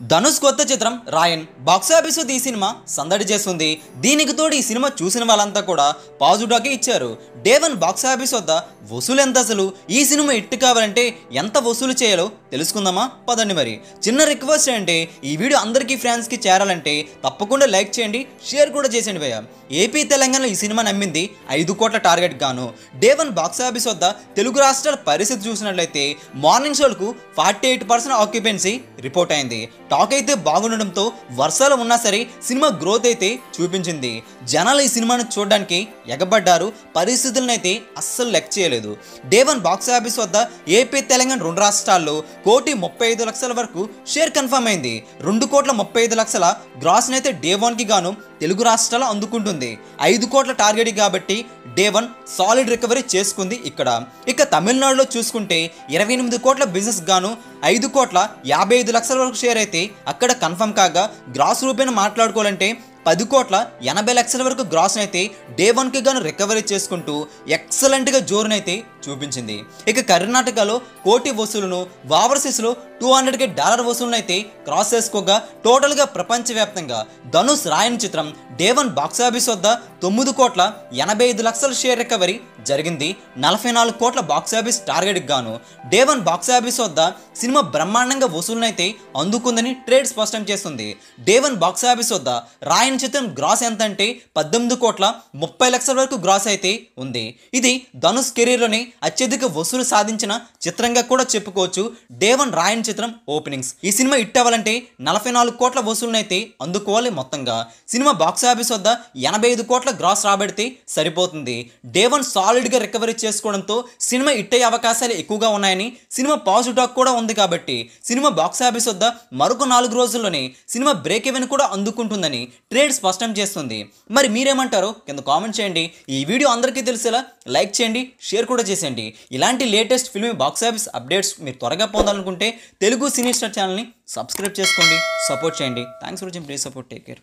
ధనుష్ కొత్త చిత్రం రాయన్ బాక్సాఫీస్ ఈ సినిమా సందడి చేస్తుంది. దీనికి తోడు ఈ సినిమా చూసిన వాళ్ళంతా కూడా పాజిటివ్ టాకే ఇచ్చారు. డే 1 బాక్సాఫీస్ వద్ద వసూలు ఎంత, అసలు ఈ సినిమా హిట్ కావాలంటే ఎంత వసూలు చేయాలో తెలుసుకుందామా పదండి. మరి చిన్న రిక్వెస్ట్ అంటే ఈ వీడియో అందరికీ ఫ్యాన్స్కి చేరాలంటే తప్పకుండా లైక్ చేయండి, షేర్ కూడా చేసేయండి భయ్య. ఏపీ తెలంగాణలో ఈ సినిమా నమ్మింది 5 కోట్ల టార్గెట్ గాను. డే 1 బాక్సాఫీస్ వద్ద తెలుగు రాష్ట్రాల పరిస్థితి చూసినట్లయితే మార్నింగ్ షోలకు 48% ఆక్యుపెన్సీ రిపోర్ట్ అయింది. టాక్ అయితే బాగుండడంతో వర్షాలు ఉన్నా సరే సినిమా గ్రోత్ అయితే చూపించింది. జనాలు ఈ సినిమాను చూడడానికి ఎగబడ్డారు, పరిస్థితులను అయితే అస్సలు లెక్క చేయలేదు. డే 1 బాక్సాఫీస్ వద్ద ఏపీ తెలంగాణ 2 రాష్ట్రాల్లో 1,35,00,000 వరకు షేర్ కన్ఫర్మ్ అయింది. 2,35,00,000 గ్రాస్ అయితే డే 1కి గాను తెలుగు రాష్ట్రాలు అందుకుంటుంది. 5 కోట్ల టార్గెట్ కాబట్టి డే 1 సాలిడ్ రికవరీ చేసుకుంది ఇక్కడ. ఇక తమిళనాడులో చూసుకుంటే 28 కోట్ల బిజినెస్ గాను 5,55,00,000 వరకు షేర్ అయితే అక్కడ కన్ఫర్మ్ కాగా, గ్రాస్ రూపేణ మాట్లాడుకోవాలంటే 10,80,00,000 వరకు గ్రాస్ అయితే డే 1కి గాను రికవరీ చేసుకుంటూ ఎక్సలెంట్గా జోరునైతే చూపించింది. ఇక కర్ణాటకలో కోటి వసూలును, ఓవర్సీస్లో $200,000 వసూలును అయితే క్రాస్ చేసుకోగా టోటల్గా ప్రపంచవ్యాప్తంగా ధనుష్ రాయన్ చిత్రం డే 1 బాక్సాఫీస్ వద్ద 9,85,00,000 షేర్ రికవరీ జరిగింది. 44 కోట్ల బాక్సాఫీస్ టార్గెట్ గాను డే 1 బాక్సాఫీస్ వద్ద సినిమా బ్రహ్మాండంగా వసూలునైతే అందుకుందని ట్రేడ్ స్పష్టం చేస్తుంది. డే 1 బాక్సాఫీస్ వద్ద రాయన్ చిత్రం గ్రాస్ ఎంత అంటే 18,30,00,000 వరకు గ్రాస్ అయితే ఉంది. ఇది ధనుష్ కెరీర్లోనే అత్యధిక వసూలు సాధించిన చిత్రంగా కూడా చెప్పుకోవచ్చు. డే 1 రాయన్ చిత్రం ఓపెనింగ్స్. ఈ సినిమా హిట్ అవ్వాలంటే 44 కోట్ల వసూలునైతే అందుకోవాలి. మొత్తంగా సినిమా బాక్సాఫీస్ వద్ద 85 కోట్ల గ్రాస్ రాబడితే సరిపోతుంది. డే 1 సాలిడ్గా రికవరీ చేసుకోవడంతో సినిమా హిట్ అయ్యే అవకాశాలు ఎక్కువగా ఉన్నాయని సినిమా పాజిటివ్ టాక్ కూడా ఉంది. కాబట్టి సినిమా బాక్సాఫీస్ వద్ద మరొక 4 రోజుల్లోనే సినిమా బ్రేక్ ఈవెన్ కూడా అందుకుంటుందని ట్రేడ్ స్పష్టం చేస్తుంది. మరి మీరేమంటారో కింద కామెంట్ చేయండి. ఈ వీడియో అందరికీ తెలిసేలా లైక్ చేయండి, షేర్ కూడా చేసేయండి. ఇలాంటి లేటెస్ట్ ఫిల్మ్ బాక్సాఫీస్ అప్డేట్స్ మీరు త్వరగా పొందాలనుకుంటే తెలుగు సినీ స్టార్ ఛానల్ని సబ్స్క్రైబ్ చేసుకోండి, సపోర్ట్ చేయండి. Thanks for watching, please support, take care.